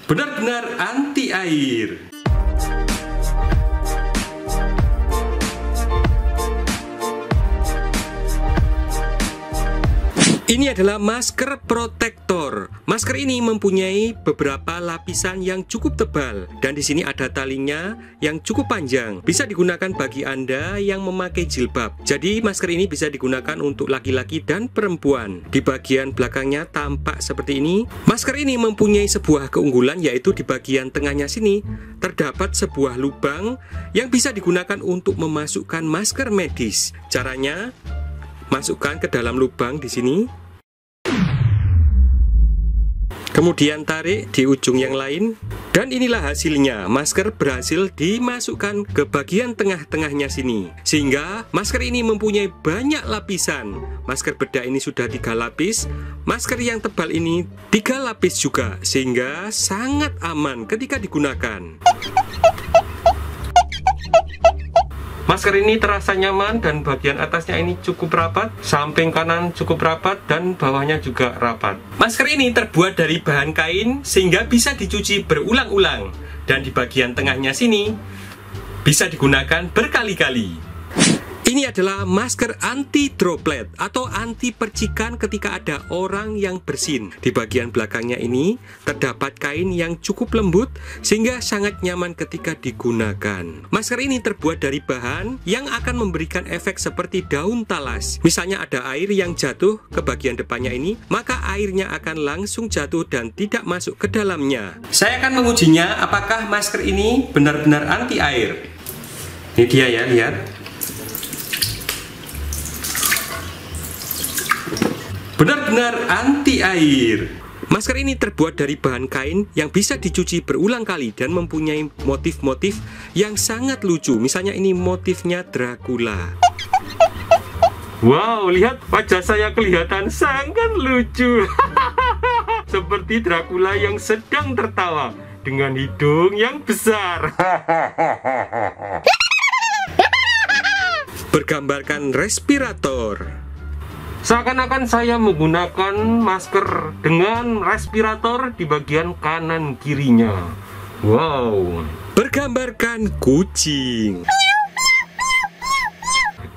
benar-benar anti air. Ini adalah masker protektor. Masker ini mempunyai beberapa lapisan yang cukup tebal dan di sini ada talinya yang cukup panjang. Bisa digunakan bagi Anda yang memakai jilbab. Jadi masker ini bisa digunakan untuk laki-laki dan perempuan. Di bagian belakangnya tampak seperti ini. Masker ini mempunyai sebuah keunggulan, yaitu di bagian tengahnya sini terdapat sebuah lubang yang bisa digunakan untuk memasukkan masker medis. Caranya, masukkan ke dalam lubang di sini. Kemudian tarik di ujung yang lain. Dan inilah hasilnya. Masker berhasil dimasukkan ke bagian tengah-tengahnya sini. Sehingga masker ini mempunyai banyak lapisan. Masker bedah ini sudah 3 lapis. Masker yang tebal ini 3 lapis juga. Sehingga sangat aman ketika digunakan. Masker ini terasa nyaman dan bagian atasnya ini cukup rapat, samping kanan cukup rapat dan bawahnya juga rapat. Masker ini terbuat dari bahan kain sehingga bisa dicuci berulang-ulang dan di bagian tengahnya sini bisa digunakan berkali-kali. Ini adalah masker anti droplet atau anti percikan ketika ada orang yang bersin. Di bagian belakangnya ini terdapat kain yang cukup lembut sehingga sangat nyaman ketika digunakan. Masker ini terbuat dari bahan yang akan memberikan efek seperti daun talas. Misalnya ada air yang jatuh ke bagian depannya ini, maka airnya akan langsung jatuh dan tidak masuk ke dalamnya. Saya akan mengujinya apakah masker ini benar-benar anti air. Ini dia ya, lihat. Benar-benar anti air. Masker ini terbuat dari bahan kain yang bisa dicuci berulang kali dan mempunyai motif-motif yang sangat lucu. Misalnya ini motifnya Dracula. Wow, lihat wajah saya kelihatan sangat lucu. Seperti Dracula yang sedang tertawa dengan hidung yang besar. Bergambarkan respirator. Seakan-akan saya menggunakan masker dengan respirator di bagian kanan kirinya. Wow. Bergambarkan kucing.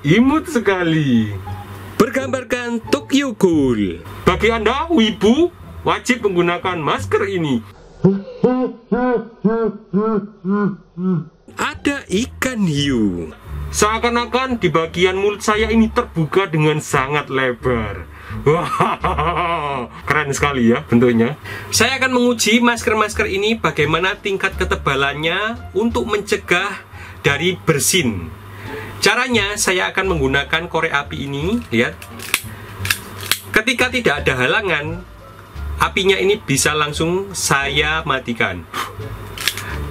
Imut sekali. Bergambarkan Tokyo Ghoul. Bagi Anda wibu, wajib menggunakan masker ini. Ada ikan hiu. Seakan-akan di bagian mulut saya ini terbuka dengan sangat lebar. Wah, keren sekali ya bentuknya. Saya akan menguji masker-masker ini bagaimana tingkat ketebalannya untuk mencegah dari bersin. Caranya saya akan menggunakan korek api ini, lihat. Ketika tidak ada halangan, apinya ini bisa langsung saya matikan.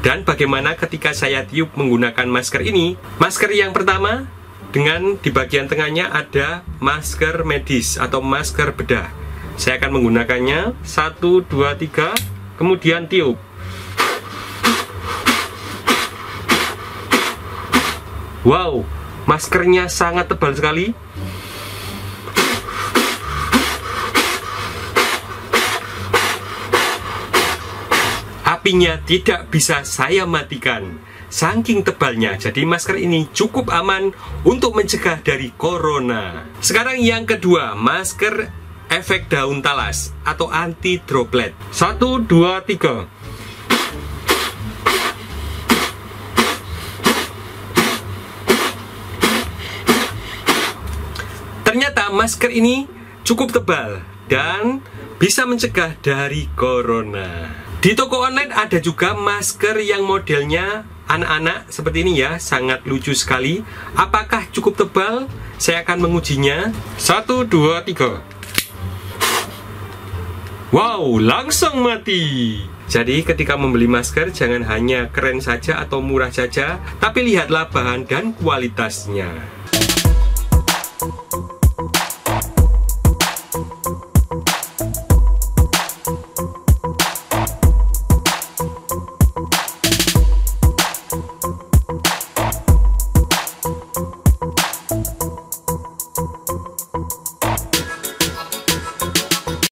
Dan bagaimana ketika saya tiup menggunakan masker ini? Masker yang pertama, dengan di bagian tengahnya ada masker medis atau masker bedah. Saya akan menggunakannya 1, 2, 3, kemudian tiup. Wow, maskernya sangat tebal sekali. Apinya tidak bisa saya matikan, saking tebalnya. Jadi masker ini cukup aman untuk mencegah dari corona. Sekarang yang kedua, masker efek daun talas atau anti droplet. 1, 2, 3. Ternyata masker ini cukup tebal dan bisa mencegah dari corona. Di toko online ada juga masker yang modelnya anak-anak seperti ini ya, sangat lucu sekali. Apakah cukup tebal? Saya akan mengujinya. 1, 2, 3. Wow, langsung mati. Jadi ketika membeli masker jangan hanya keren saja atau murah saja, tapi lihatlah bahan dan kualitasnya.